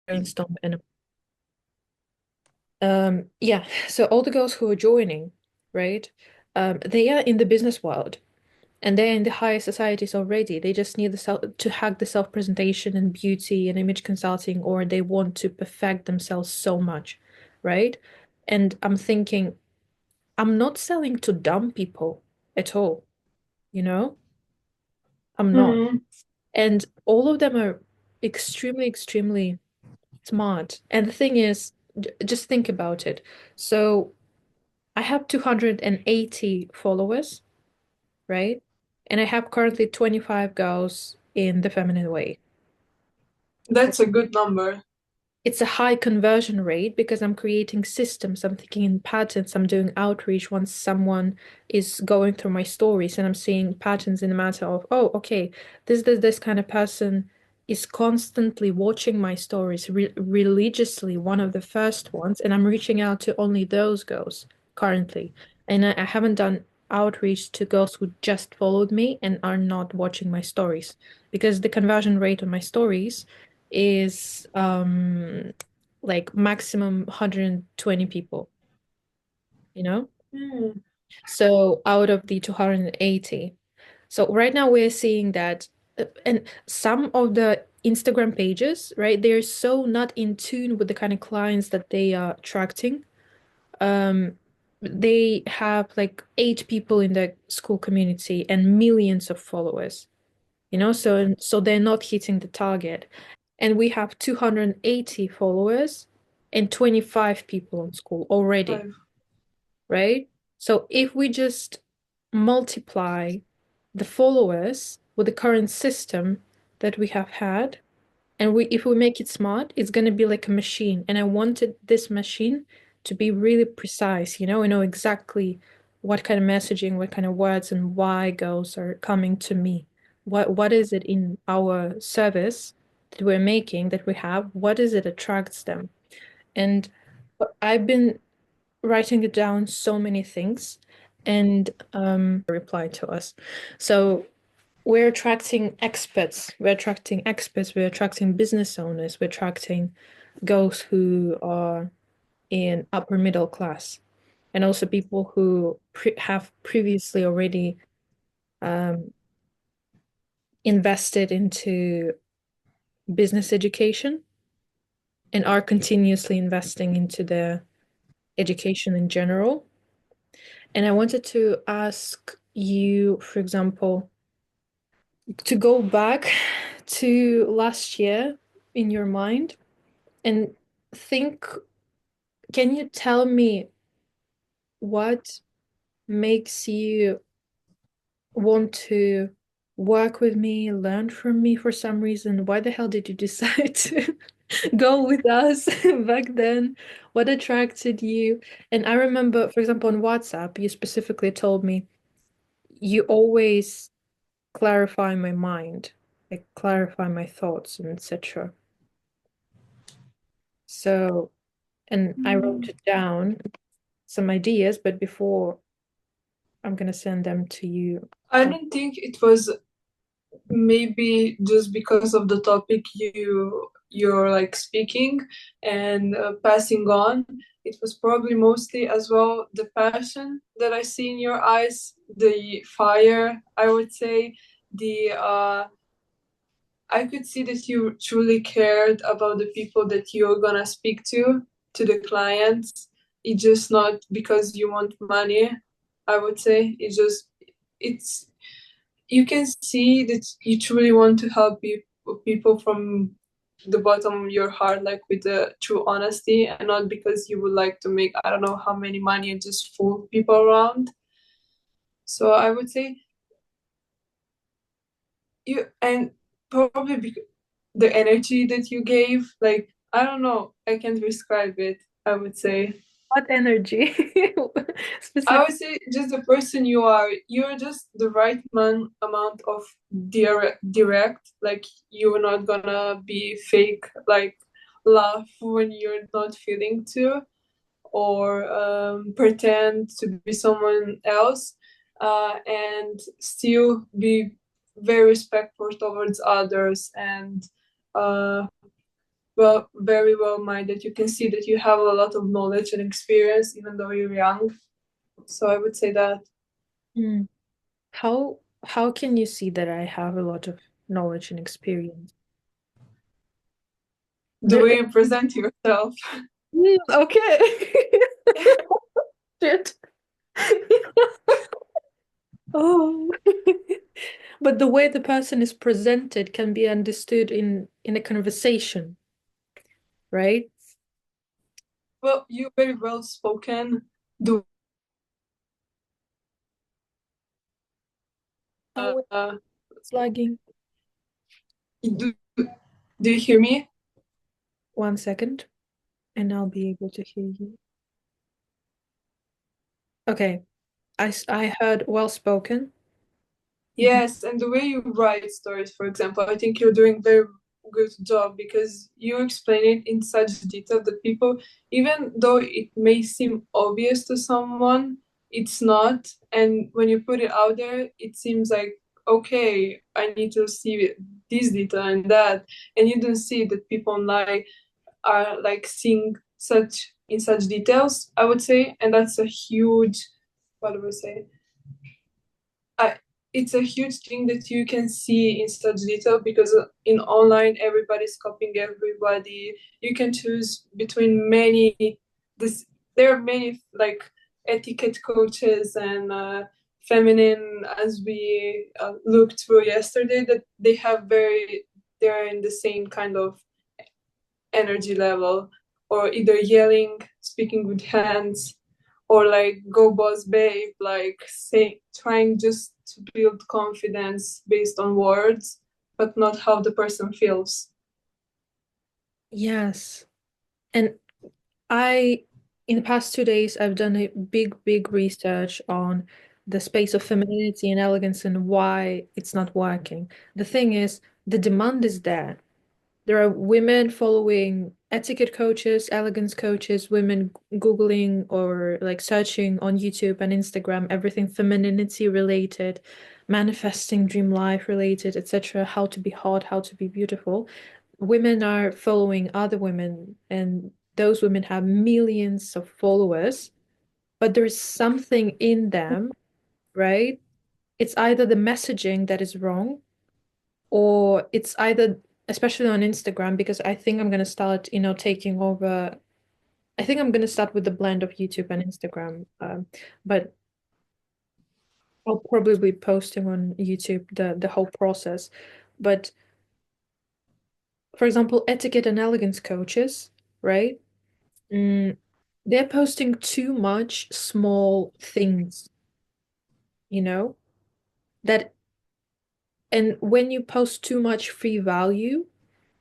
brainstorm and yeah, so all the girls who are joining, right? They are in the business world and they're in the higher societies already. They just need the self to hack the self-presentation and beauty and image consulting, or they want to perfect themselves so much, right? And I'm thinking, I'm not selling to dumb people at all, you know? I'm not. Hmm. And all of them are extremely, extremely smart. And the thing is, just think about it. So I have 280 followers, right? And I have currently 25 girls in the feminine way. That's a good number. It's a high conversion rate because I'm creating systems, I'm thinking in patterns, I'm doing outreach once someone is going through my stories and I'm seeing patterns in the matter of, oh, okay, this kind of person is constantly watching my stories religiously, one of the first ones, and I'm reaching out to only those girls currently. And I haven't done outreach to girls who just followed me and are not watching my stories because the conversion rate on my stories is like maximum 120 people, you know? Hmm. So out of the 280. So right now we're seeing that and some of the Instagram pages, right, they're so not in tune with the kind of clients that they are attracting. Um, they have like 8 people in the school community and millions of followers, so they're not hitting the target. And we have 280 followers and 25 people on school already, Five. right? So if we just multiply the followers with the current system that we have had, and if we make it smart, it's going to be like a machine. And I wanted this machine to be really precise, I know exactly what kind of messaging, what kind of words, and why girls are coming to me. What is it in our service that we're making, that we have? What is it attracts them? And I've been writing it down so many things and reply to us. So we're attracting business owners, we're attracting girls who are in upper middle class, and also people who have previously already um, invested into business education and are continuously investing into their education in general. And I wanted to ask you, for example, to go back to last year in your mind and think, can you tell me what makes you want to work with me, learn from me for some reason? Why the hell did you decide to go with us back then? What attracted you? And I remember, for example, on WhatsApp, you specifically told me you always clarify my mind, like clarify my thoughts and etc. So, and I Hmm. wrote it down, some ideas, but before I'm gonna send them to you. I don't think it was maybe just because of the topic you're like speaking and passing on. It was probably mostly as well the passion that I see in your eyes, the fire, I would say, the I could see that you truly cared about the people that you're gonna speak to the clients. It's just not because you want money, I would say. It's you can see that you truly want to help people from the bottom of your heart, like with the true honesty, and not because you would like to make I don't know how many money and just fool people around. So I would say you and probably the energy that you gave, like I don't know, I can't describe it. I would say. What energy? I Specific. would say just the person you are. You're just the right amount of direct. Like you're not gonna be fake, like laugh when you're not feeling to, or pretend to be someone else, and still be very respectful towards others and uh, very well minded. You can see that you have a lot of knowledge and experience, even though you're young. So I would say that. Hmm. How can you see that I have a lot of knowledge and experience? The There, way you present yourself. okay. Shit. Oh. But the way the person is presented can be understood in a conversation, right? Well, you're very well spoken. The Oh, wait, uh, it's lagging. do, do you hear me? 1 second, and I'll be able to hear you. Okay, I heard well spoken. Mhm. Yes, and the way you write stories, for example, I think you're doing very good job because you explain it in such detail that people, even though it may seem obvious to someone, it's not. And when you put it out there, it seems like, okay, I need to see this detail and that. And you don't see that people online are like seeing such in such details, I would say. And that's a huge, what do I say? I, it's a huge thing that you can see in such detail because in online everybody's copying everybody. You can choose between many. This there are many like etiquette coaches and feminine as we looked through yesterday that they're in the same kind of energy level, or either yelling, speaking with hands, or like go boss babe, like say trying just to build confidence based on words, but not how the person feels. Yes. And I, in the past 2 days, I've done a big research on the space of femininity and elegance and why it's not working. The thing is, the demand is there. There are women following etiquette coaches, elegance coaches, women Googling or like searching on YouTube and Instagram, everything femininity related, manifesting dream life related, etc. How to be hot, how to be beautiful. Women are following other women, and those women have millions of followers, but there's something in them, right? It's either the messaging that is wrong, or it's either, especially on Instagram, because I think I'm gonna start, taking over. I think I'm gonna start with the blend of YouTube and Instagram, but I'll probably be posting on YouTube the whole process. But for example, etiquette and elegance coaches, right? Mm, they're posting too much small things, you know, that, and when you post too much free value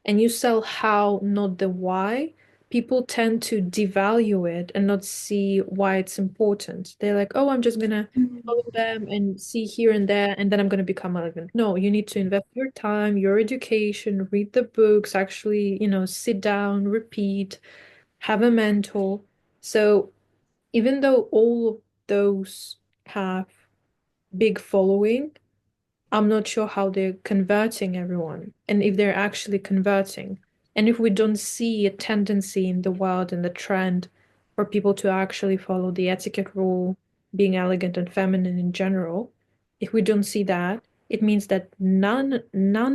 and you sell how, not the why, people tend to devalue it and not see why it's important. They're like, oh, I'm just gonna follow them and see here and there, and then I'm gonna become elegant. No, you need to invest your time, your education, read the books, actually, sit down, repeat, have a mentor. So even though all of those have big following, I'm not sure how they're converting everyone and if they're actually converting. And if we don't see a tendency in the world and the trend for people to actually follow the etiquette rule, being elegant and feminine in general, if we don't see that, it means that none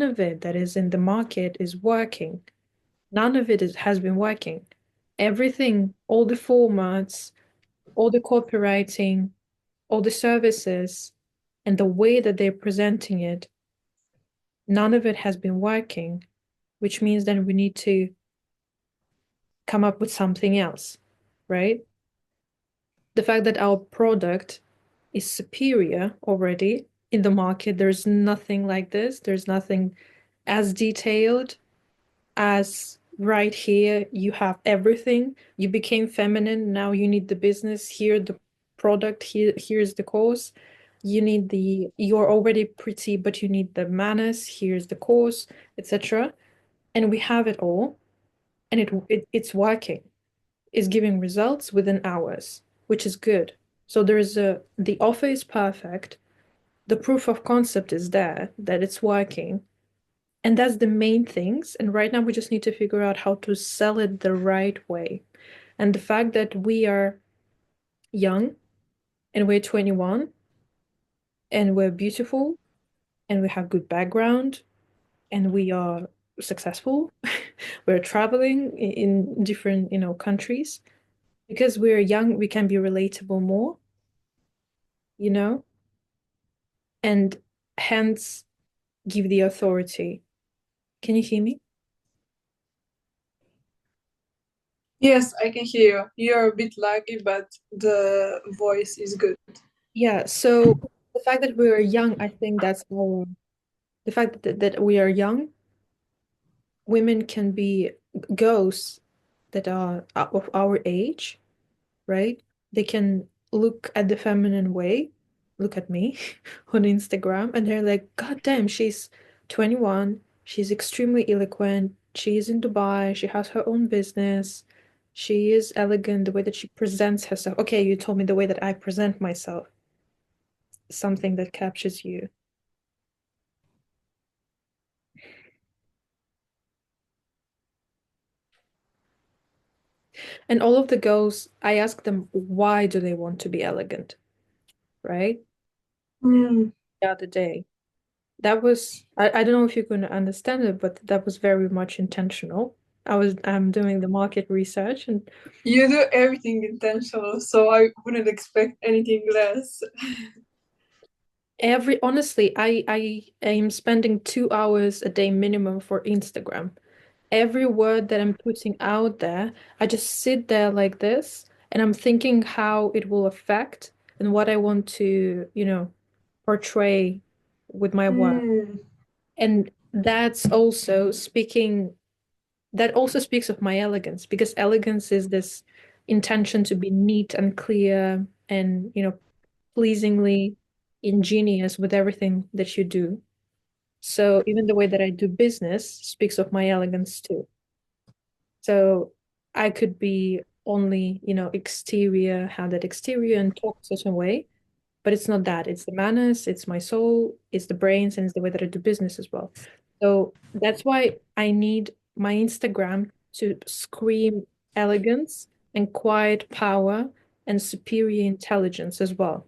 of it that is in the market is working. None of it has been working. Everything, all the formats, all the copywriting, all the services, and the way that they're presenting it, none of it has been working, which means that we need to come up with something else, right? The fact that our product is superior already in the market, there's nothing like this, there's nothing as detailed as right here. You have everything. You became feminine, now you need the business. Here, the product, here's the course. You're already pretty, but you need the manners. Here's the course, etc. And we have it all, and it's working. It's giving results within hours, which is good. So the offer is perfect. The proof of concept is there that it's working. And that's the main things. And right now we just need to figure out how to sell it the right way. And the fact that we are young and we're 21 and we're beautiful and we have good background and we are successful. We're traveling in different, countries. Because we're young, we can be relatable more, you know, and hence give the authority. Can you hear me? Yes, I can hear you. You're a bit laggy, but the voice is good. Yeah, so the fact that we are young, I think that's our the fact that we are young, women can be girls that are of our age, right? They can look at the feminine way, look at me on Instagram, and they're like, God damn, she's 21, she's extremely eloquent, she's in Dubai, she has her own business, she is elegant, the way that she presents herself. Okay, you told me the way that I present myself, something that captures you. And all of the girls, I ask them, why do they want to be elegant, right? Mm. The other day. That was, I don't know if you're going to understand it, but that was very much intentional. I'm doing the market research and You do everything intentional, so I wouldn't expect anything less. honestly, I am spending 2 hours a day minimum for Instagram. Every word that I'm putting out there, I just sit there like this and I'm thinking how it will affect and what I want to, portray with my work. Mm. And that also speaks of my elegance because elegance is this intention to be neat and clear and, pleasingly ingenious with everything that you do. So even the way that I do business speaks of my elegance too. So I could be only, exterior, have that exterior and talk a certain way, but it's not that. It's the manners, it's my soul, it's the brains, and it's the way that I do business as well. So that's why I need my Instagram to scream elegance and quiet power and superior intelligence as well.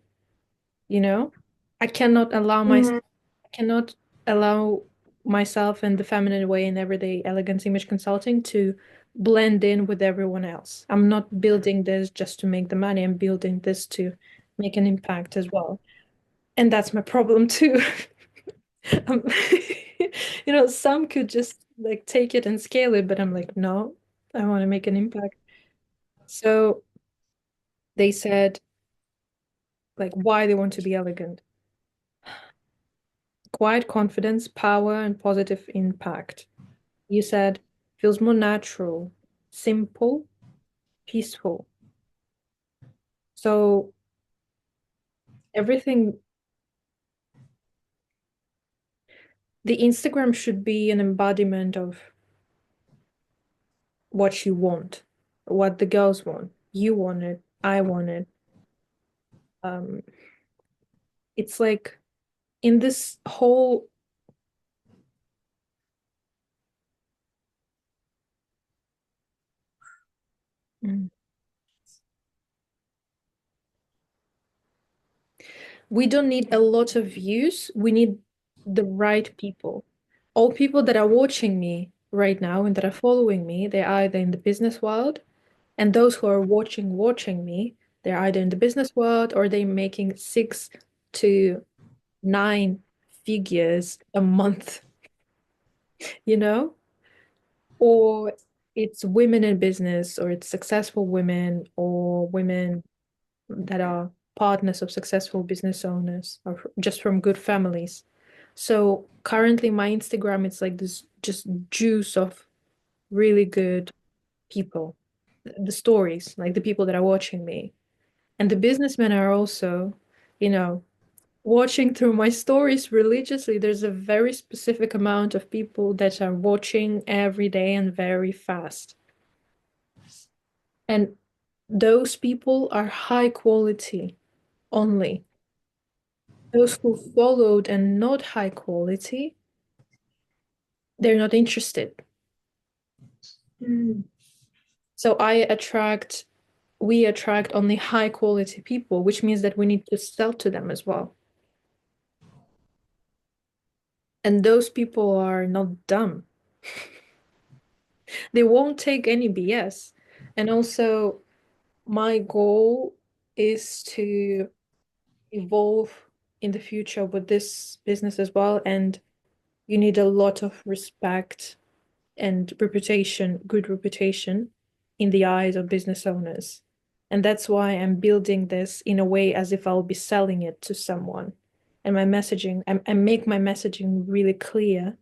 You know, I cannot allow my Mm. I cannot allow myself and the feminine way in everyday elegance image consulting to blend in with everyone else. I'm not building this just to make the money. I'm building this to make an impact as well. And that's my problem too. Um, some could just like take it and scale it, but I'm like, no, I want to make an impact. So they said like why they want to be elegant. Quiet confidence, power, and positive impact. You said feels more natural, simple, peaceful. So everything, the Instagram should be an embodiment of what you want, what the girls want. You want it, I want it. Um, it's like in this whole Mm. We don't need a lot of views. We need the right people. All people that are watching me right now and that are following me, they're either in the business world, and those who are watching me, they're either in the business world or they're making 6 to 9 figures a month, you know? Or it's women in business, or it's successful women, or women that are partners of successful business owners, or just from good families. So currently, my Instagram, it's like this just juice of really good people, the stories, like the people that are watching me. And the businessmen are also, you know, watching through my stories religiously. There's a very specific amount of people that are watching every day and very fast. And those people are high quality only. Those who followed and not high quality, they're not interested. Mm. So we attract only high quality people, which means that we need to sell to them as well. And those people are not dumb. They won't take any BS. And also, my goal is to evolve in the future with this business as well. And you need a lot of respect and reputation, good reputation in the eyes of business owners. And that's why I'm building this in a way as if I'll be selling it to someone. And my messaging, I make my messaging really clear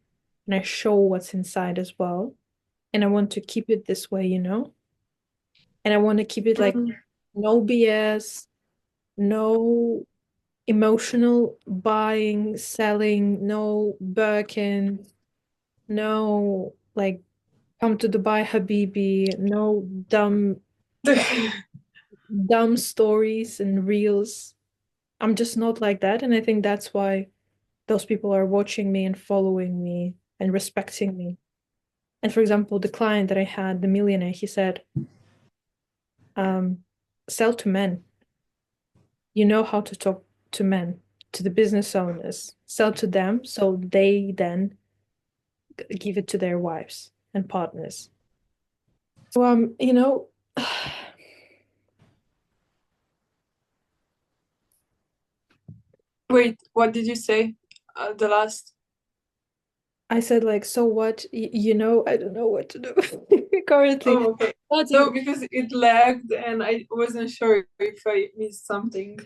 and I show what's inside as well. And I want to keep it this way, you know? And I want to keep it like Mm. no BS, no emotional buying, selling, no Birkin, no like come to Dubai Habibi, no dumb stories and reels. I'm just not like that. And I think that's why those people are watching me and following me and respecting me. And for example, the client that I had, the millionaire, he said, um, sell to men. You know how to talk to men, to the business owners, sell to them so they then give it to their wives and partners. So Wait, what did you say? The last. I said like, so what? I don't know what to do currently. Oh, okay. Starting, No, because it lagged and I wasn't sure if I missed something.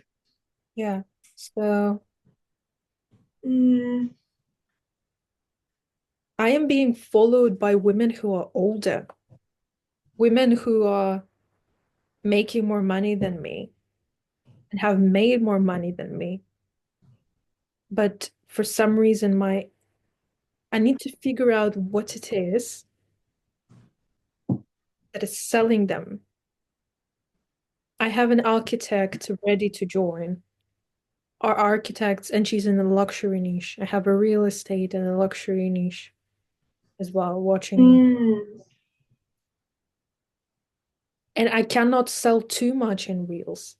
yeah. So Mm. I am being followed by women who are older, women who are making more money than me and have made more money than me. But for some reason, I need to figure out what it is that is selling them. I have an architect ready to join. Our architects, and she's in the luxury niche. I have a real estate and a luxury niche as well watching me. Mm. And I cannot sell too much in reels.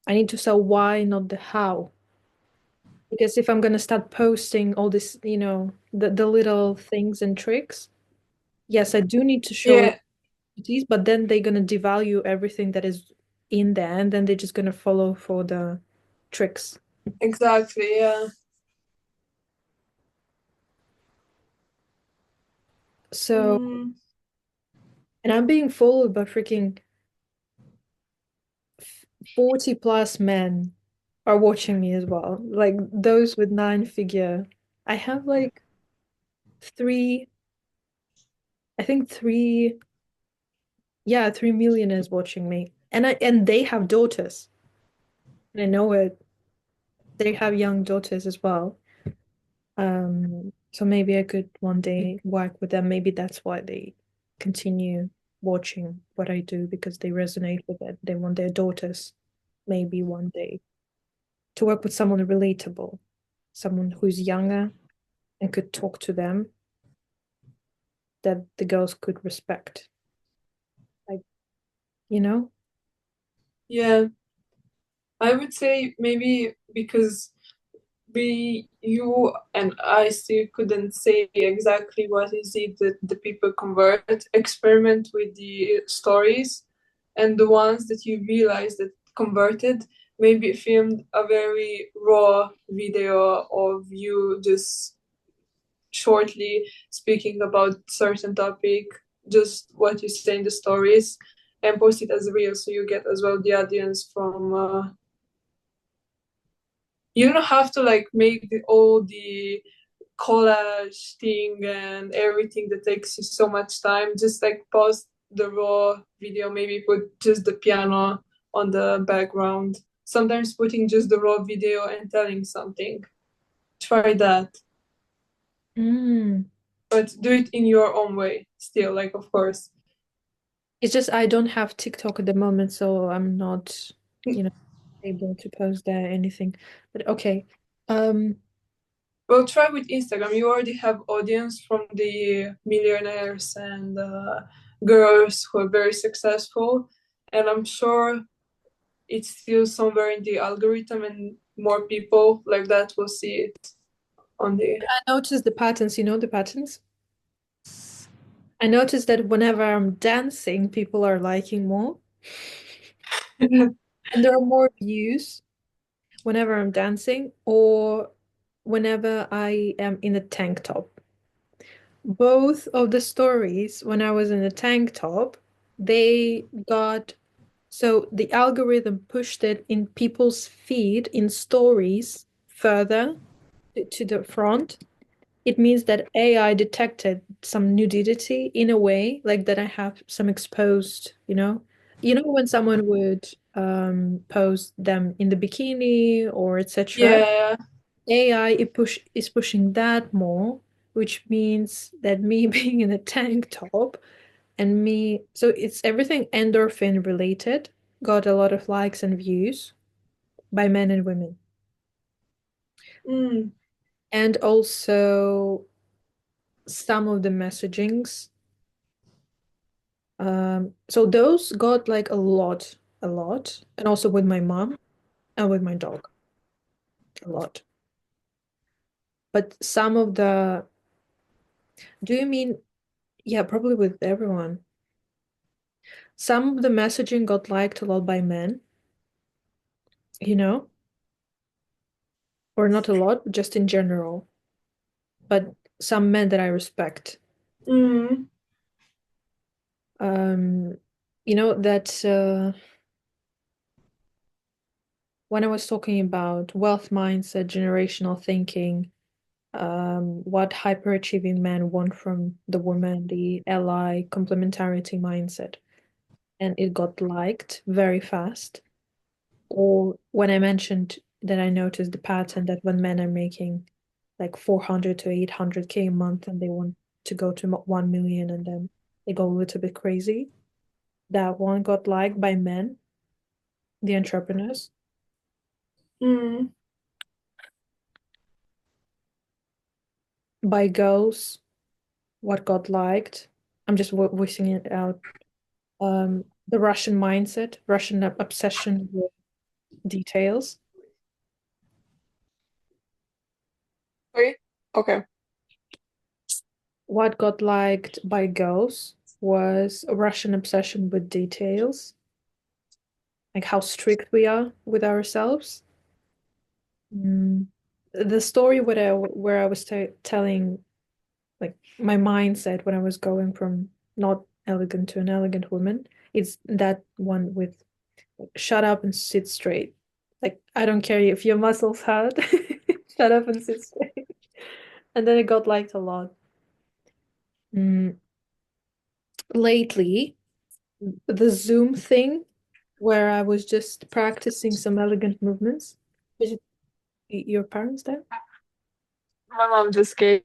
I need to sell why, not the how. Because if I'm gonna start posting all this, the little things and tricks, yes, I do need to show Yeah, expertise, but then they're gonna devalue everything that is in there, and then they're just gonna follow for the tricks. exactly. Yeah. So, Mm. and I'm being followed by freaking 40 plus men are watching me as well. Like those with nine figure. I have like three, I think three, yeah, 3 millionaires watching me. And they have daughters. And I know it. They have young daughters as well. So maybe I could one day work with them. Maybe that's why they continue watching what I do because they resonate with it. They want their daughters maybe one day to work with someone relatable, someone who's younger and could talk to them that the girls could respect. Like, you know? Yeah. I would say maybe because you and I still couldn't say exactly what is it that the people convert, experiment with the stories, and the ones that you realize that converted, maybe filmed a very raw video of you just shortly speaking about certain topic, just what you say in the stories, and post it as real so you get as well the audience from you don't have to like make all the collage thing and everything that takes you so much time. Just like post the raw video, maybe put just the piano on the background. Sometimes putting just the raw video and telling something. Try that. Mm. But do it in your own way still, like of course. It's just I don't have TikTok at the moment, so I'm not, able to post there anything. But okay. Um, Well, try with Instagram. You already have audience from the millionaires and girls who are very successful, and I'm sure it's still somewhere in the algorithm, and more people like that will see it on the. I noticed the patterns, you know the patterns? I noticed that whenever I'm dancing, people are liking more, and there are more views whenever I'm dancing or whenever I am in a tank top. Both of the stories, when I was in a tank top, they got so the algorithm pushed it in people's feed in stories further to the front. It means that AI detected some nudity in a way, like that I have some exposed, you know? You know when someone would post them in the bikini or etc. Yeah. AI is pushing that more, which means that me being in a tank top and me, so it's everything endorphin related, got a lot of likes and views by men and women. Mm, And also some of the messagings. So those got like a lot, and also with my mom and with my dog, a lot. But some of the, do you mean, yeah, probably with everyone. Some of the messaging got liked a lot by men, you know, or not a lot, just in general, but some men that I respect. mm, Um, you know, that when I was talking about wealth mindset, generational thinking, what hyperachieving men want from the woman, the ally complementarity mindset, and it got liked very fast. Or when I mentioned that I noticed the pattern that when men are making like 400 to 800K a month and they want to go to 1 million and then they go a little bit crazy, that one got liked by men, the entrepreneurs, mm. by girls, what got liked. I'm just voicing it out. The Russian mindset, Russian obsession with details. Wait. Okay. What got liked by girls was a Russian obsession with details, like how strict we are with ourselves. Mm. The story where I was telling like my mindset when I was going from not elegant to an elegant woman, it's that one with shut up and sit straight. Like I don't care if your muscles hurt, shut up and sit straight. And then it got liked a lot. Mm. Lately, the Zoom thing where I was just practicing some elegant movements. Is it your parents there? My mom just came.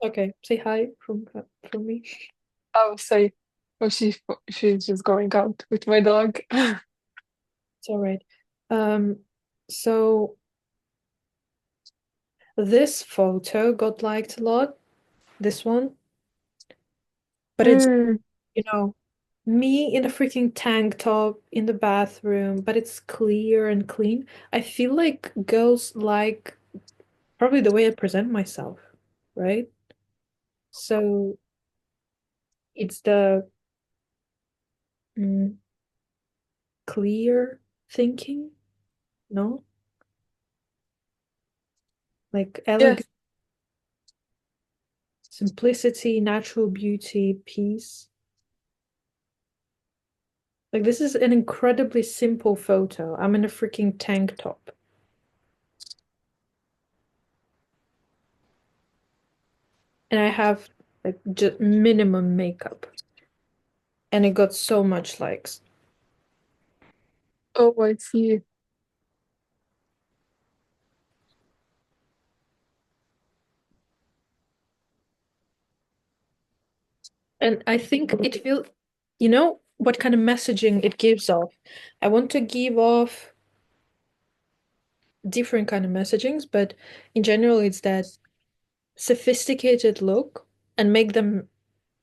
Okay, say hi from me. I'll say, oh, she's just going out with my dog. It's all right. Um, so this photo got liked a lot, this one, but it's, Mm. you know, me in a freaking tank top in the bathroom, but it's clear and clean. I feel like girls like probably the way I present myself, right? So it's the mm, clear thinking, no? Like Yes. elegant simplicity, natural beauty, peace. Like this is an incredibly simple photo. I'm in a freaking tank top and I have like just minimum makeup and it got so much likes. Oh, I see. And I think it feels, you know, what kind of messaging it gives off. I want to give off different kind of messagings, but in general, it's that sophisticated look and make them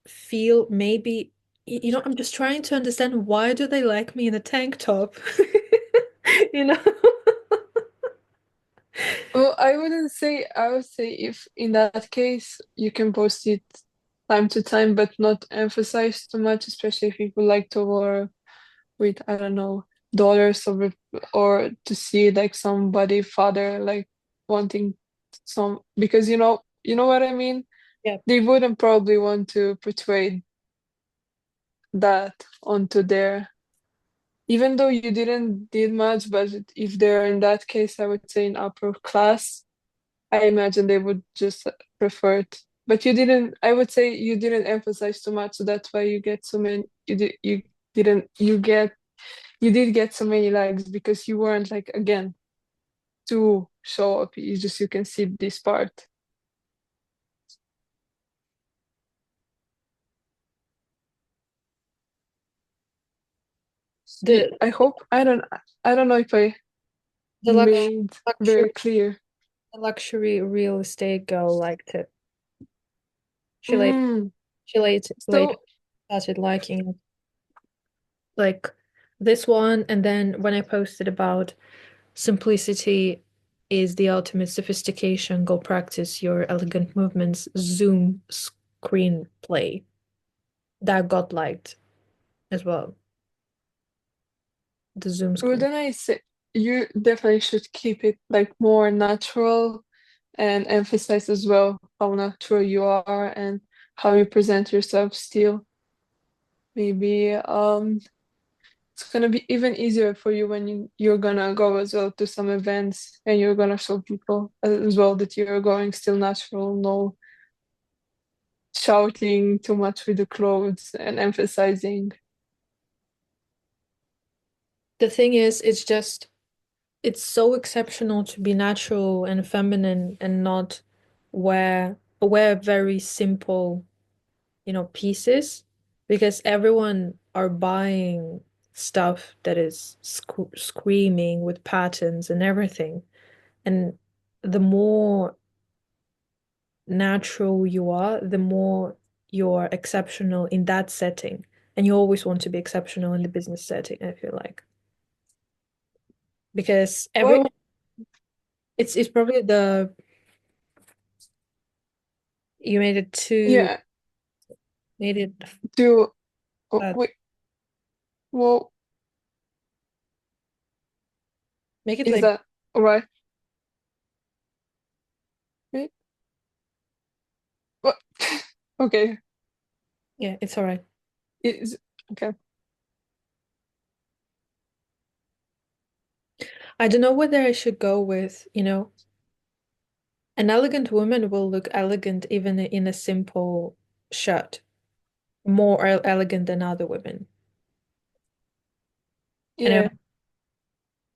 feel maybe, I'm just trying to understand why do they like me in a tank top? You know? Well, I wouldn't say, I would say if in that case you can post it time to time, but not emphasize too much, especially if people like to wear with, I don't know, dollars or to see like somebody father like wanting some because you know what I mean? Yeah. They wouldn't probably want to portray that onto their even though you didn't did much, but if they're in that case, I would say in upper class, I imagine they would just prefer it. But you didn't, I would say you didn't emphasize too much, so that's why you get so many, you didn't, you did get so many likes because you weren't like, again, too show up. You can see this part. The I hope, I don't know if I the made luxury very clear. the luxury real estate girl liked it. She later Mm, she later so started liking it. Like this one, and then when I posted about simplicity is the ultimate sophistication, go practice your elegant movements, Zoom screenplay. That got liked as well. The Zoom well, screen. then I say you definitely should keep it like more natural and emphasize as well how natural you are and how you present yourself still. Maybe it's gonna be even easier for you when you're gonna go as well to some events and you're gonna show people as well that you're going still natural, no shouting too much with the clothes and emphasizing. The thing is, it's so exceptional to be natural and feminine and not wear very simple, pieces because everyone are buying stuff that is screaming with patterns and everything. And the more natural you are, the more you're exceptional in that setting. And you always want to be exceptional in the business setting, I feel like. Because Why? everyone, it's probably the you Yeah, made it do oh, uh, wait, well, make it is like that all right? Wait, what? Okay, yeah, it's all right. is okay. I don't know whether I should go with, an elegant woman will look elegant even in a simple shirt, more elegant than other women. And Yeah,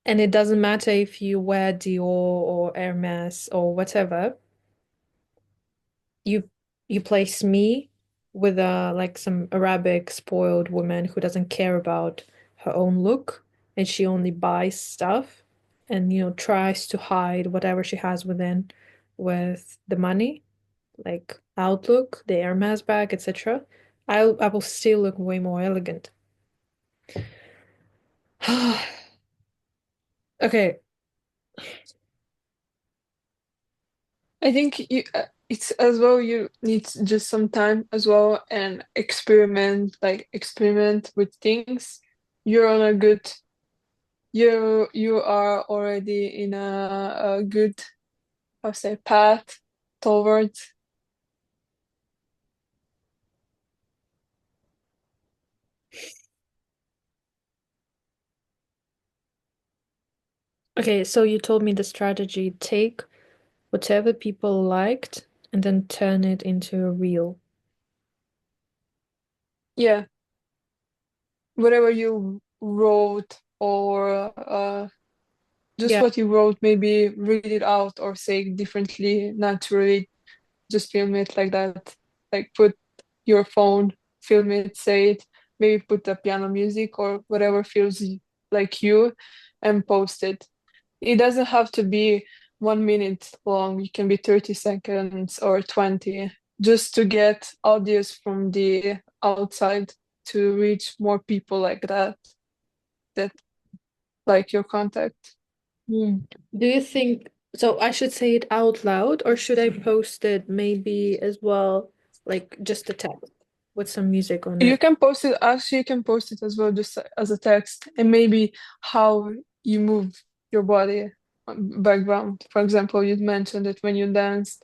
and it doesn't matter if you wear Dior or Hermes or whatever. You you place me with a like some Arabic spoiled woman who doesn't care about her own look and she only buys stuff and tries to hide whatever she has within with the money, like Outlook, the Hermes bag, etc. I will still look way more elegant. Okay, I think it's as well you need just some time as well and experiment with things. You're on a good you are already in a good how say path towards. okay, so you told me the strategy, take whatever people liked and then turn it into a reel. Yeah, whatever you wrote or just Yeah. what you wrote, maybe read it out or say it differently, naturally. Just film it like that. Like put your phone, film it, say it, maybe put the piano music or whatever feels like you and post it. It doesn't have to be 1 minute long. It can be 30 seconds or 20, just to get audience from the outside to reach more people like that like your contact. Hmm. Do you think so? I should say it out loud, or should I post it maybe as well, like just a text with some music on You it? can post it, actually, you can post it as well, just as a text, and maybe how you move your body background. For example, you mentioned it when you danced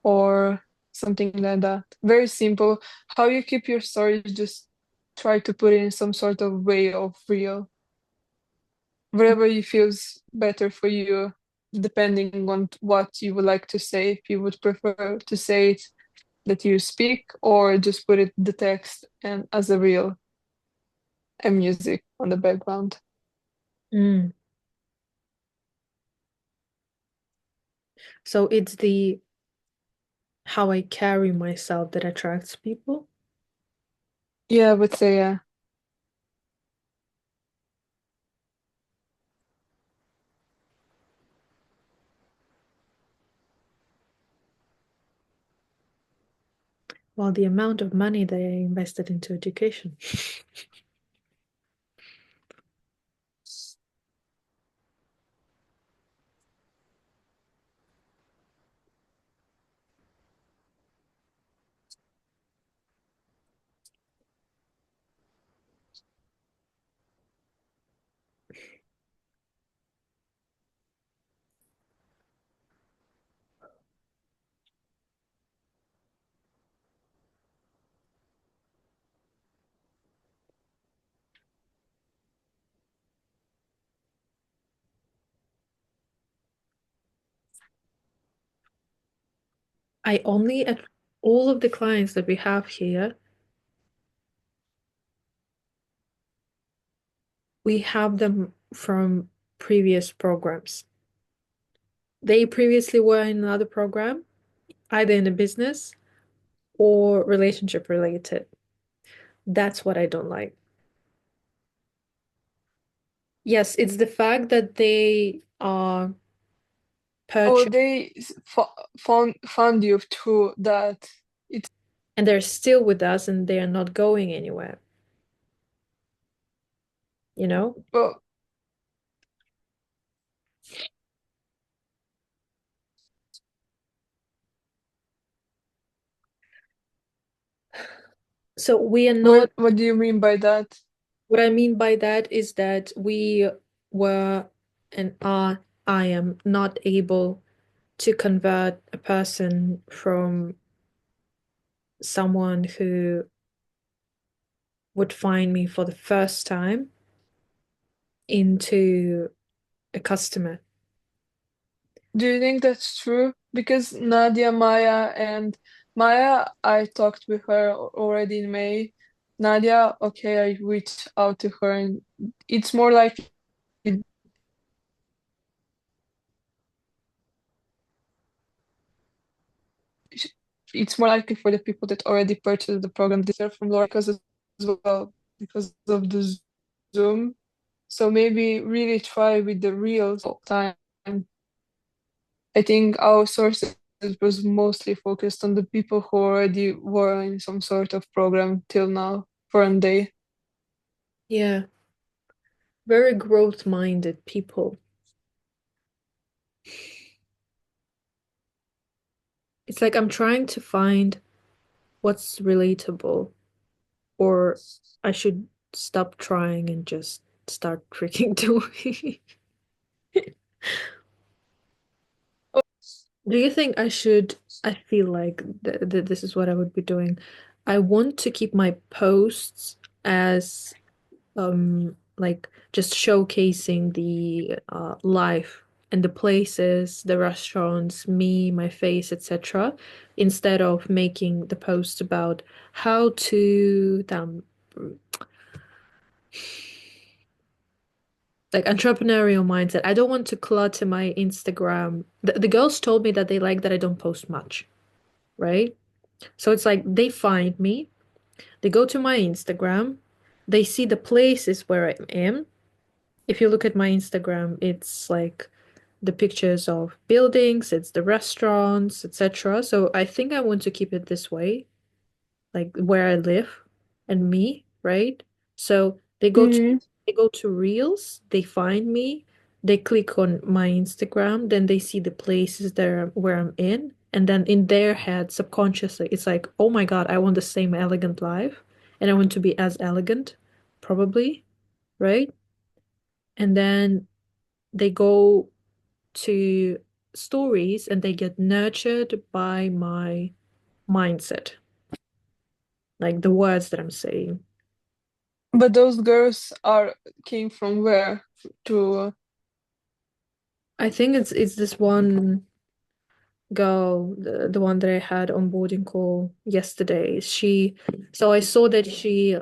or something like that. Very simple. How you keep your stories, just try to put in some sort of way of real. Whatever you feels better for you, depending on what you would like to say. If you would prefer to say it that you speak, or just put it the text and as a reel and music on the background. Mm. So it's the how I carry myself that attracts people. Yeah, I would say yeah. Well, the amount of money that I invested into education. I only at all of the clients that we have here, we have them from previous programs. They previously were in another program, either in a business or relationship related. That's what I don't like. Yes, it's the fact that they are Oh, purchased they found you through that. It's and they're still with us and they are not going anywhere, you know? well, So we are not, what do you mean by that? what I mean by that is that we were and are, I am not able to convert a person from someone who would find me for the first time into a customer. Do you think that's true? Because Nadia, Maya, and Maya, I talked with her already in May. Nadia, okay, I reached out to her, and it's more like it's more likely for the people that already purchased the program this year from Laura because as well because of the Zoom. So maybe really try with the real time. I think our sources was mostly focused on the people who already were in some sort of program till now for a day. Yeah, very growth-minded people. It's like I'm trying to find what's relatable, or I should stop trying and just start freaking doing. Do you think I should? I feel like this is what I would be doing. I want to keep my posts as like just showcasing the life and the places, the restaurants, me, my face, etc., instead of making the post about how to like entrepreneurial mindset. I don't want to clutter my Instagram. The girls told me that they like that I don't post much, right? So it's like they find me, they go to my Instagram, they see the places where I am. If you look at my Instagram, it's like the pictures of buildings, it's the restaurants, etc. So I think I want to keep it this way, like where I live and me, right? So Mm. they go to Reels, they find me, they click on my Instagram, then they see the places there where I'm in, and then in their head, subconsciously, it's like, oh my God, I want the same elegant life, and I want to be as elegant, probably, right? And then they go to stories and they get nurtured by my mindset, like the words that I'm saying. But those girls are came from where to I think it's this one girl, the one that I had on boarding call yesterday. So I saw that she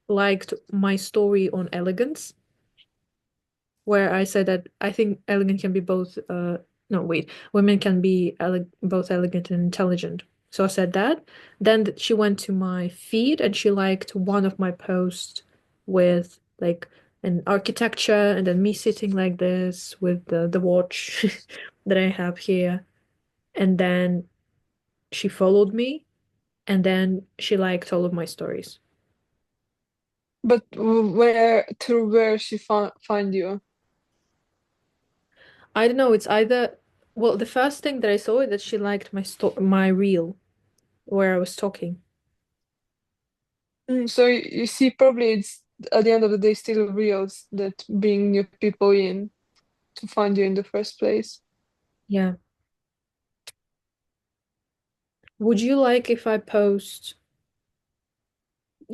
liked my story on elegance, where I said that I think elegant can be both, no, wait, women can be both elegant and intelligent. So I said that. Then she went to my feed and she liked one of my posts with like an architecture and then me sitting like this with the watch that I have here. And then she followed me and then she liked all of my stories. but where through where she find you. I don't know, it's either, well, the first thing that I saw is that she liked my reel where I was talking. So you see, probably it's at the end of the day still reals that bring new people in to find you in the first place. Yeah. Would you like if I post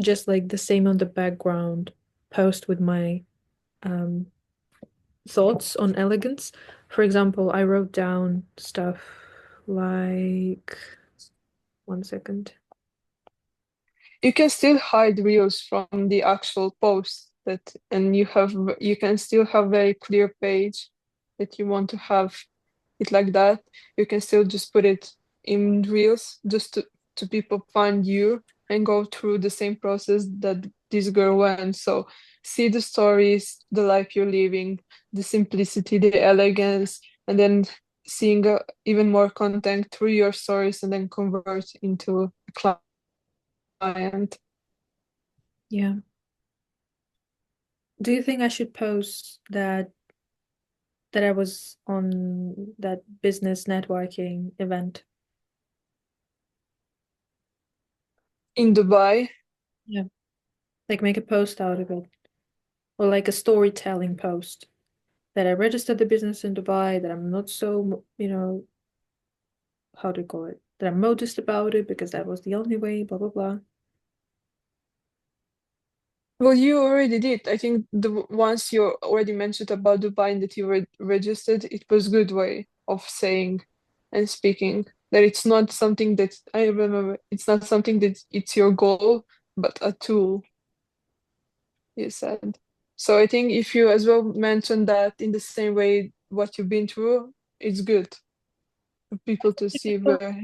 just like the same on the background, post with my um thoughts on elegance? For example, I wrote down stuff like, one second. You can still hide reels from the actual post that, and you can still have very clear page that you want to have it like that. You can still just put it in reels just to people find you and go through the same process that this girl went. So see the stories, the life you're living, the simplicity, the elegance, and then seeing even more content through your stories and then convert into a client. Yeah. Do you think I should post that I was on that business networking event? In Dubai. Yeah. Like make a post out of it. Or like a storytelling post that I registered the business in Dubai, that I'm not so, how do you call it? That I'm modest about it because that was the only way, blah, blah, blah. Well, you already did. I think once you already mentioned about Dubai and that you were registered, it was good way of saying and speaking that it's not something that I remember. It's not something that it's your goal, but a tool, you said. So I think if you as well mention that in the same way what you've been through, it's good for people to see where.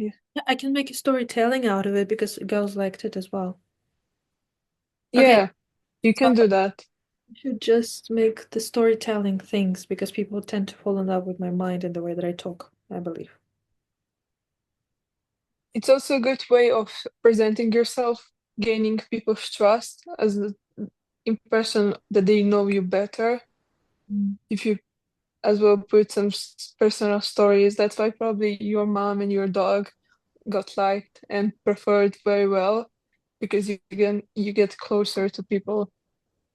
I can make a storytelling out of it because girls liked it as well. Okay, Yeah, you so can do that. I should just make the storytelling things because people tend to fall in love with my mind and the way that I talk, I believe. It's also a good way of presenting yourself, gaining people's trust as the impression that they know you better. Mm. If you as well put some personal stories, that's why probably your mom and your dog got liked and preferred very well because you get closer to people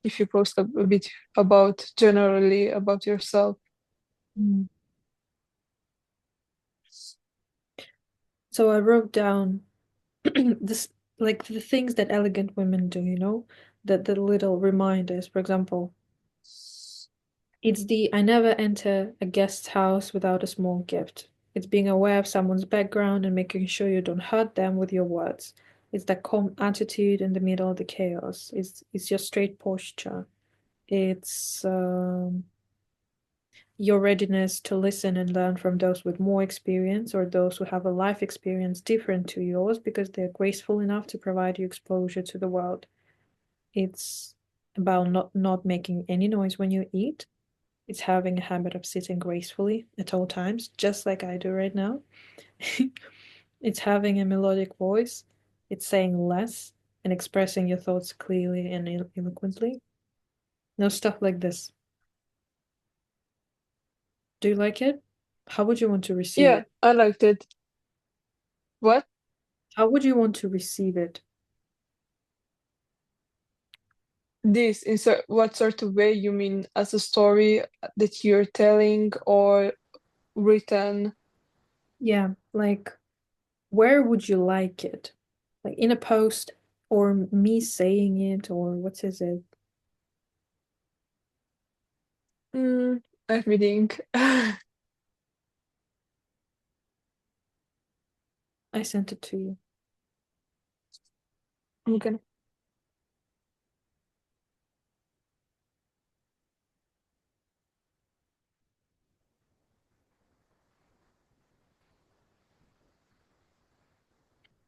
if you post a bit about generally about yourself. Mm. So I wrote down this, like the things that elegant women do, that the little reminders. For example, it's the I never enter a guest house without a small gift. It's being aware of someone's background and making sure you don't hurt them with your words. It's that calm attitude in the middle of the chaos. It's your straight posture. It's your readiness to listen and learn from those with more experience or those who have a life experience different to yours because they're graceful enough to provide you exposure to the world. It's about not making any noise when you eat. It's having a habit of sitting gracefully at all times, just like I do right now. It's having a melodic voice. It's saying less and expressing your thoughts clearly and eloquently. No stuff like this. Do you like it? How would you want to receive Yeah, it? I liked it. What? How would you want to receive it? This in what sort of way you mean, as a story that you're telling or written? Yeah, like where would you like it? Like in a post or me saying it or what is it? Let me think. I sent it to you. I'm gonna.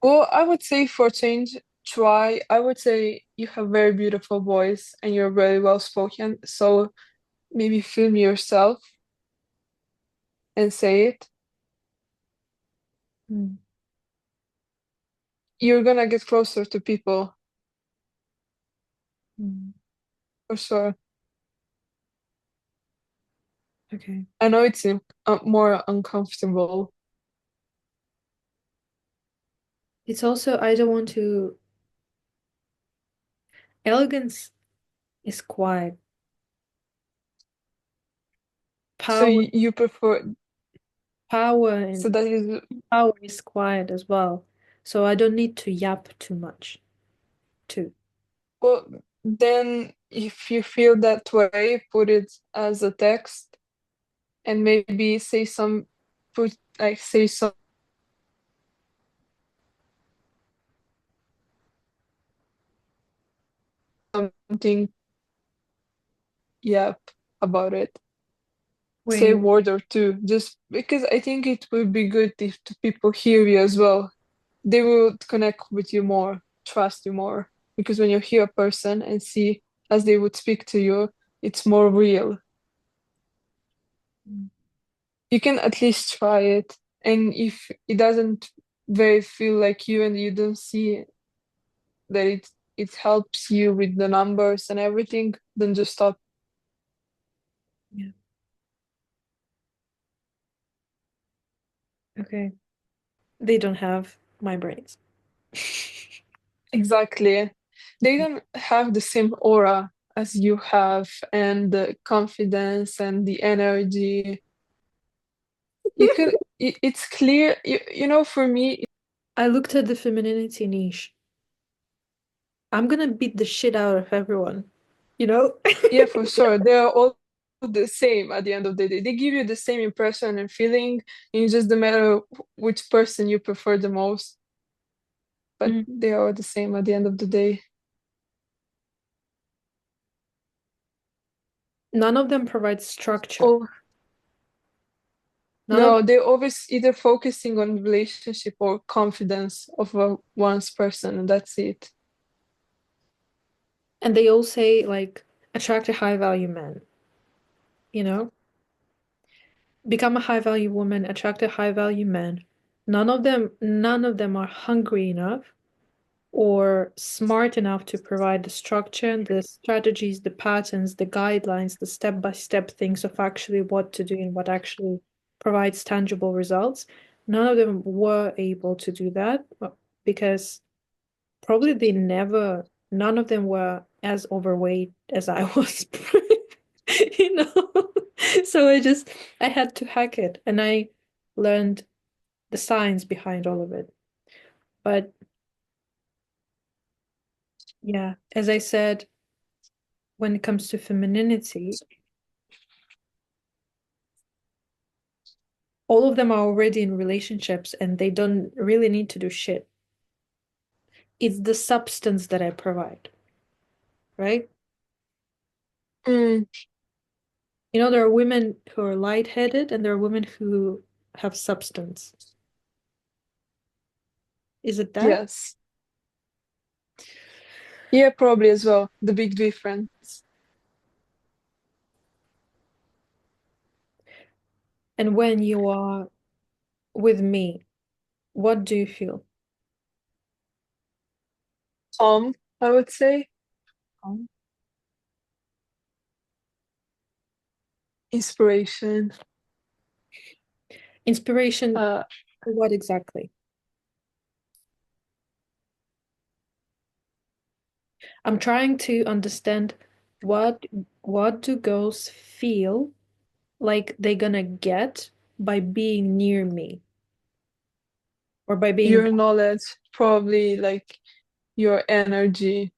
Well, I would say for change, try. I would say you have very beautiful voice and you're very well spoken. So maybe film yourself and say it. Mm, You're gonna get closer to people mm, for sure. okay. I know it's more uncomfortable. It's also, I don't want to. Elegance is quiet. So Power, you prefer, power, so and that is, power is quiet as well. So I don't need to yap too much, too. well, then if you feel that way, put it as a text and maybe say something, yep, about it. Say a Wait, word or two, just because I think it would be good if the people hear you as well. They will connect with you more, trust you more. Because when you hear a person and see as they would speak to you, it's more real. mm, You can at least try it. And if it doesn't very feel like you and you don't see that it helps you with the numbers and everything, then just stop. yeah, okay. They don't have my brains. Exactly. They don't have the same aura as you have, and the confidence and the energy. It's clear, for me, I looked at the femininity niche. I'm gonna beat the shit out of everyone, you know? yeah, for sure. They're all the same at the end of the day. They give you the same impression and feeling, and it's just a matter of which person you prefer the most. But Mm. they are the same at the end of the day. None of them provide structure. Oh, None of no, they're always either focusing on relationship or confidence of one's person, and that's it. And they all say like attract a high value man, you know? Become a high value woman, attract a high value man. None of them are hungry enough or smart enough to provide the structure, the strategies, the patterns, the guidelines, the step-by-step things of actually what to do and what actually provides tangible results. None of them were able to do that because probably none of them were as overweight as I was, you know? So I had to hack it and I learned the science behind all of it. But yeah, as I said, when it comes to femininity, all of them are already in relationships and they don't really need to do shit. It's the substance that I provide, right? Mm, You know, there are women who are lightheaded and there are women who have substance. Is it that? yes. Yeah, probably as well. The big difference. And when you are with me, what do you feel? I would say Um, inspiration. Inspiration, Uh, what exactly? I'm trying to understand what what do girls feel like they're gonna get by being near me or by being your knowledge, probably like your energy,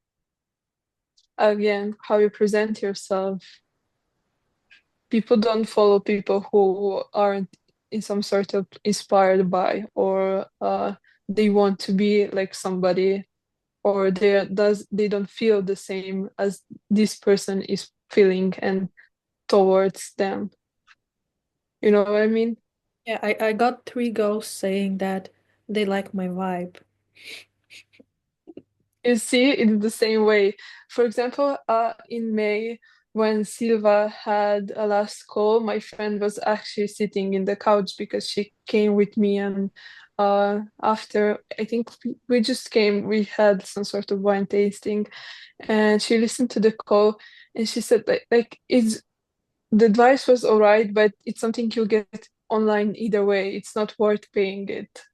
again, how you present yourself. People don't follow people who aren't in some sort of inspired by, or they want to be like somebody, or they don't feel the same as this person is feeling and towards them. You know what I mean? yeah, I got three girls saying that they like my vibe. You see, it's the same way. For example, in May, when Silva had a last call, my friend was actually sitting in the couch because she came with me, and after I think we just came, we had some sort of wine tasting, and she listened to the call, and she said like it's the advice was all right, but it's something you'll get online either way. It's not worth paying it.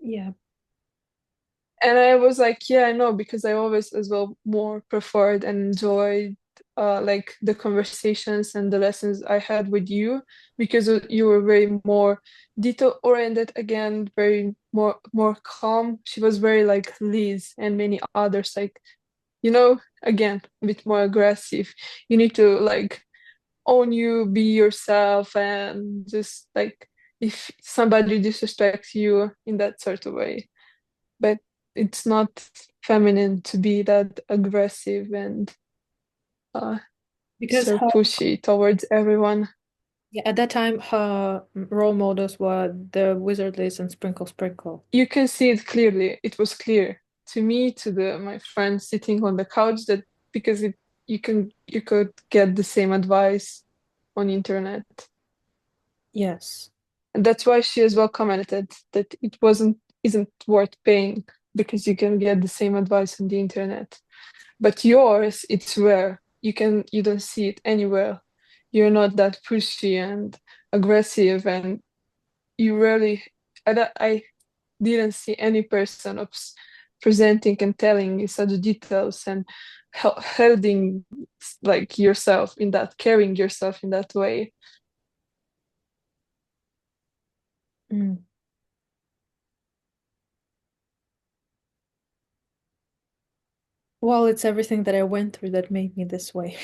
Yeah, And I was like, yeah, I know, because I always as well more preferred and enjoyed like the conversations and the lessons I had with you, because you were very more detail oriented, again, very more calm. She was very like Liz and many others, like, again, a bit more aggressive. You need to like own you, be yourself, and just like if somebody disrespects you in that sort of way, but it's not feminine to be that aggressive and uh, because so her, pushy towards everyone. yeah, at that time her role models were the Wizard Liz and Sprinkle Sprinkle. You can see it clearly. It was clear to me, to the my friend sitting on the couch, that because you could get the same advice on internet. Yes. And that's why she as well commented that it isn't worth paying, because you can get the same advice on the internet. But yours, it's rare. You don't see it anywhere. You're not that pushy and aggressive, and you rarely. I didn't see any person presenting and telling you such details and holding like yourself in that, carrying yourself in that way. Mm. Well, it's everything that I went through that made me this way.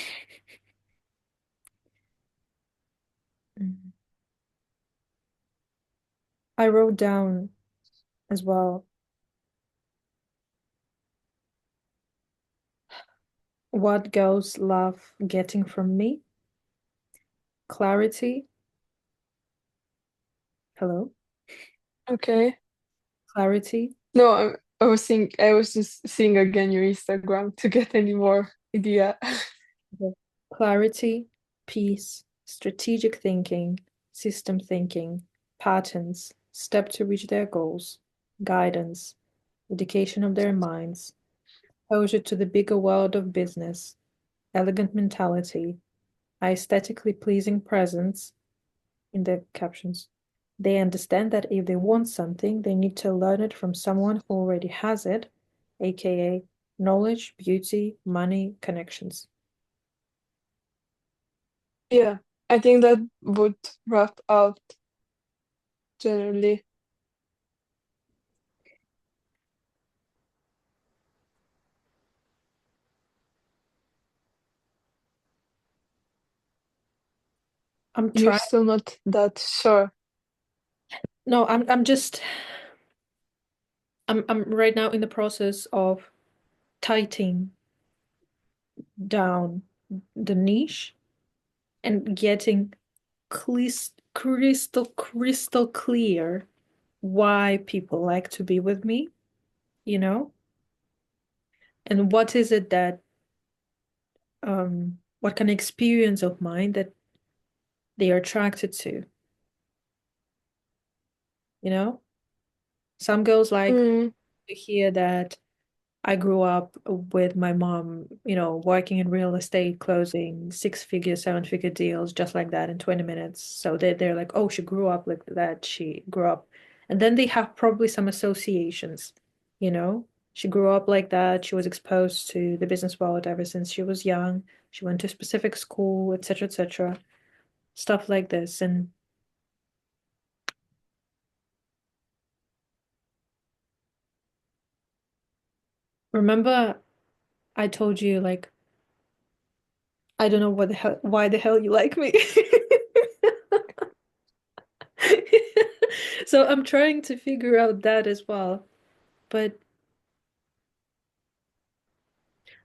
Mm. I wrote down as well what girls love getting from me. Clarity. Hello? Okay. Clarity. No, I was just seeing again your Instagram to get any more idea. Okay. Clarity, peace, strategic thinking, system thinking, patterns, step to reach their goals, guidance, education of their minds, exposure to the bigger world of business, elegant mentality, aesthetically pleasing presence in the captions. They understand that if they want something, they need to learn it from someone who already has it, aka knowledge, beauty, money, connections. Yeah, I think that would wrap out generally. I'm You're trying. still not that sure. No, I'm just I'm right now in the process of tightening down the niche and getting crystal clear why people like to be with me, you know? And what is it that what kind of experience of mine they are attracted to, you know? Some girls like Mm. to hear that I grew up with my mom, working in real estate, closing six-figure, seven-figure deals just like that in 20 minutes. So they're like, oh, she grew up like that. She grew up. And then they have probably some associations, you know? She grew up like that. She was exposed to the business world ever since she was young. She went to a specific school, etc., etc. Stuff like this. And remember, I told you, like, I don't know what the hell, why the hell you like me. So I'm trying to figure out that as well. But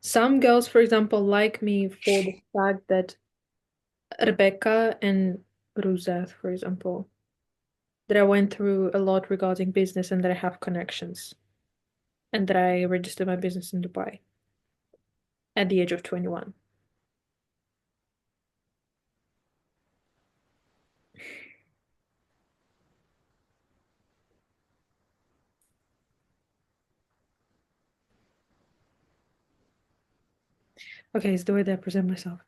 some girls, for example, like me for the fact that Rebecca and Ruzeth, for example, that I went through a lot regarding business and that I have connections and that I registered my business in Dubai at the age of 21. Okay, it's the way that I present myself.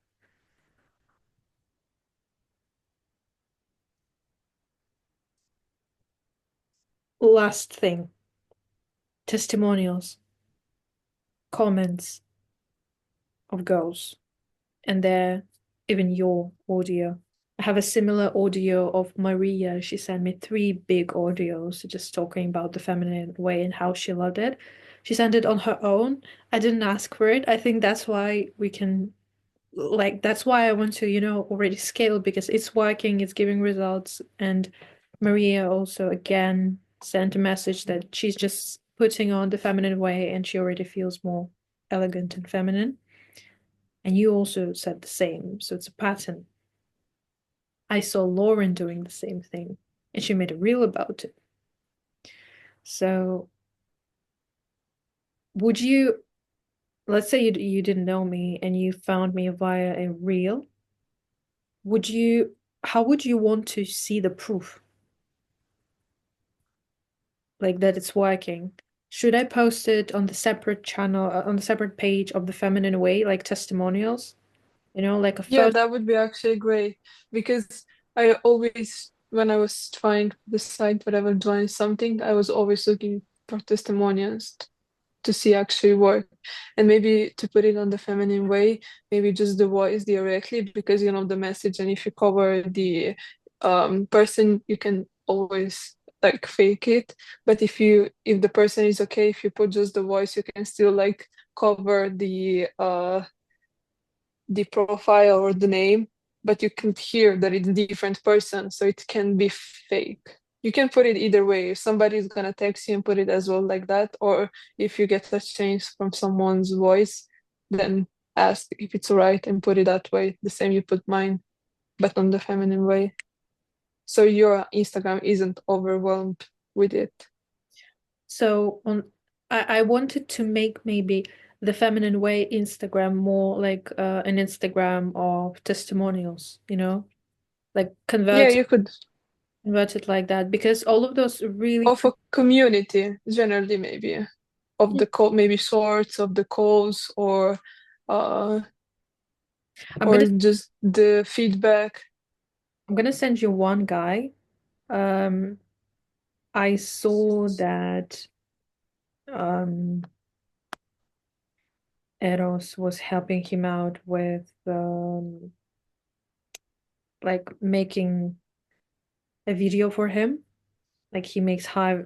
Last thing, testimonials, comments of girls, and their even your audio. I have a similar audio of Maria. She sent me three big audios just talking about the feminine way and how she loved it. She sent it on her own. I didn't ask for it. I think that's why we can, like, that's why I want to, already scale because it's working, it's giving results. And Maria also, again, sent a message that she's just putting on the feminine way and she already feels more elegant and feminine. And you also said the same. So it's a pattern. I saw Lauren doing the same thing and she made a reel about it. So would you, let's say you didn't know me and you found me via a reel, would you, how would you want to see the proof, like that it's working? Should I post it on the separate channel, on the separate page of the Feminine Way, like testimonials? Like a Yeah, first. that would be actually great because I always, when I was trying to decide whether to join something, I was always looking for testimonials to see actually work, and maybe to put it on the feminine way, maybe just the voice directly because you know the message, and if you cover the person, you can always like fake it. But if the person is okay, if you put just the voice, you can still like cover the profile or the name, but you can hear that it's a different person, so it can be fake. You can put it either way. If somebody is gonna text you and put it as well like that, or if you get a change from someone's voice, then ask if it's alright and put it that way. The same you put mine, but on the feminine way. So your Instagram isn't overwhelmed with it. So I wanted to make maybe the Feminine Way Instagram more like an Instagram of testimonials, like Yeah, you could. convert it like that because all of those really Of a community, generally, maybe. Of Yeah. the call, maybe sorts of the calls uh I'm or gonna just the feedback. I'm gonna send you one guy. Um, I saw that um Eros was helping him out with like making a video for him. Like he makes high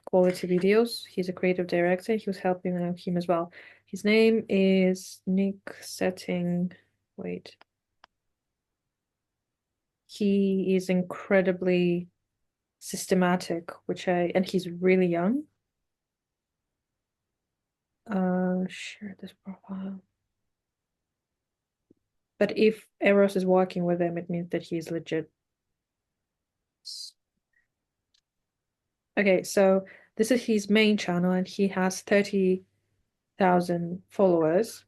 quality videos. He's a creative director. He was helping out him as well. His name is Nick Setting. Wait. He is incredibly systematic, and he's really young. Share this profile. But if Eros is working with him, it means that he's legit. Okay, so this is his main channel and he has 30,000 followers.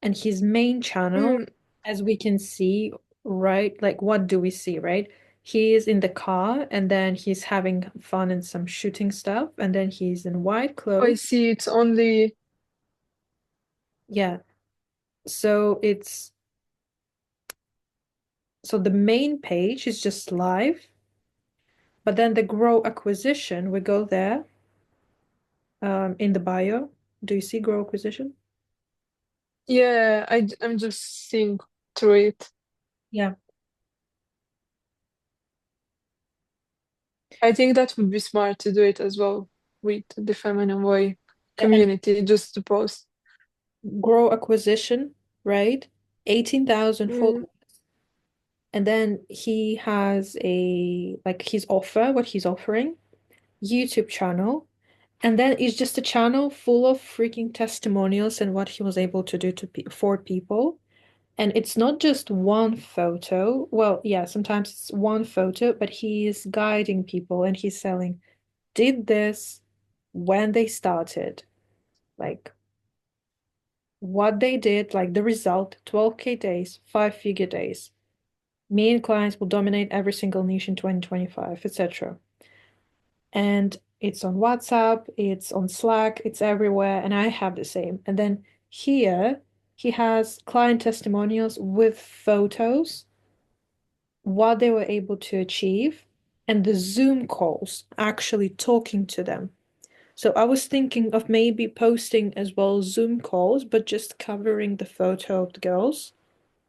And his main channel, Mm, as we can see right? Like, what do we see, right? He is in the car and then he's having fun and some shooting stuff, and then he's in white Oh, I clothes. see. It's only. Yeah. So the main page is just live, but then the grow acquisition, we go there in the bio. Do you see grow acquisition? Yeah, I'm just seeing through it. Yeah. I think that would be smart to do it as well with the feminine way And community, just to post. grow acquisition, right? 18,000 Mm, followers. And then he has his offer, what he's offering, YouTube channel. And then it's just a channel full of freaking testimonials and what he was able to do for people. And it's not just one photo. Well, yeah, sometimes it's one photo, but he is guiding people and he's selling, did this when they started, like what they did, like the result, 12K days, five-figure days. Me and clients will dominate every single niche in 2025, etc. And it's on WhatsApp, it's on Slack, it's everywhere, and I have the same. And then here he has client testimonials with photos, what they were able to achieve, and the Zoom calls actually talking to them. So I was thinking of maybe posting as well Zoom calls, but just covering the photo of the girls.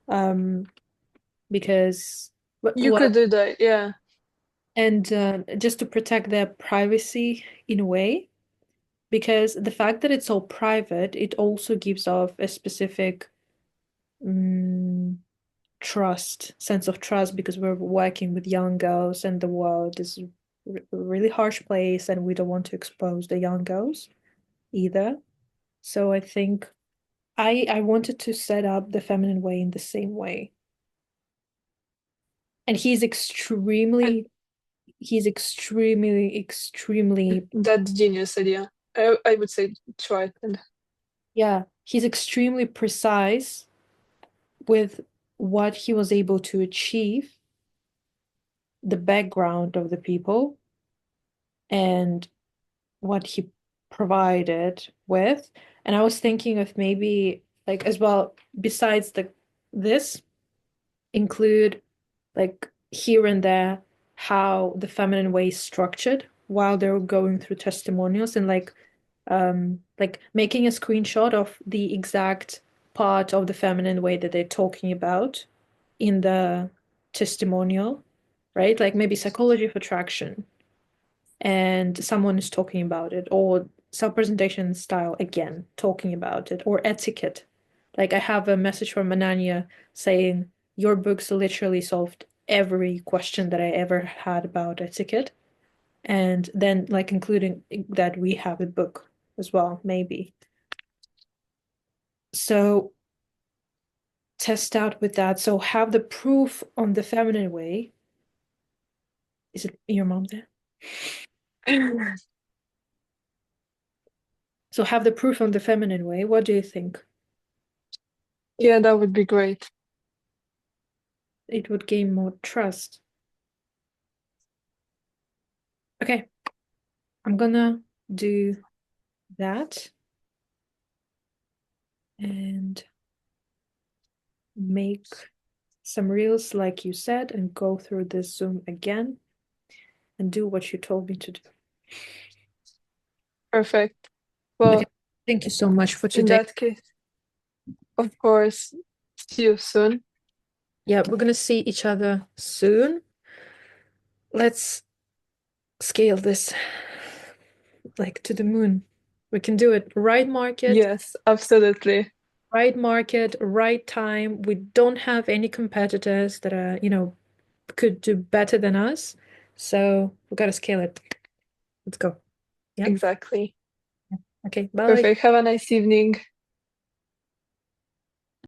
Um, because you well, could do that, yeah. and just to protect their privacy in a way, because the fact that it's all private, it also gives off a specific mm, sense of trust, because we're working with young girls and the world is a really harsh place and we don't want to expose the young girls either. So I think I wanted to set up the feminine way in the same way. And And extremely, that's genius idea. I would say try it. And yeah, he's extremely precise with what he was able to achieve, the background of the people, and what he provided with. And I was thinking of maybe like as well, besides this, include like here and there how the feminine way is structured while they're going through testimonials, and like making a screenshot of the exact part of the feminine way that they're talking about in the testimonial, right? Like maybe psychology of attraction, and someone is talking about it, or self-presentation style again, talking about it, or etiquette. Like I have a message from Ananya saying, your books literally solved every question that I ever had about etiquette. And then like including that we have a book as well, maybe. So test out with that. So have the proof on the feminine way. Is it your mom there? So have the proof on the feminine way. What do you think? yeah, that would be great. It would gain more trust. Okay, I'm gonna do that and make some reels like you said and go through this Zoom again and do what you told me to do. Perfect. Okay, Well, thank you so much for in today. that case, of course, see you soon. Yeah, we're gonna see each other soon. Let's scale this like to the moon. We can do it. Yes, absolutely. Right market, right time. We don't have any competitors that are, could do better than us. So we gotta scale it. Let's go. Yeah. Exactly. Okay. Bye. Perfect. Have a nice evening.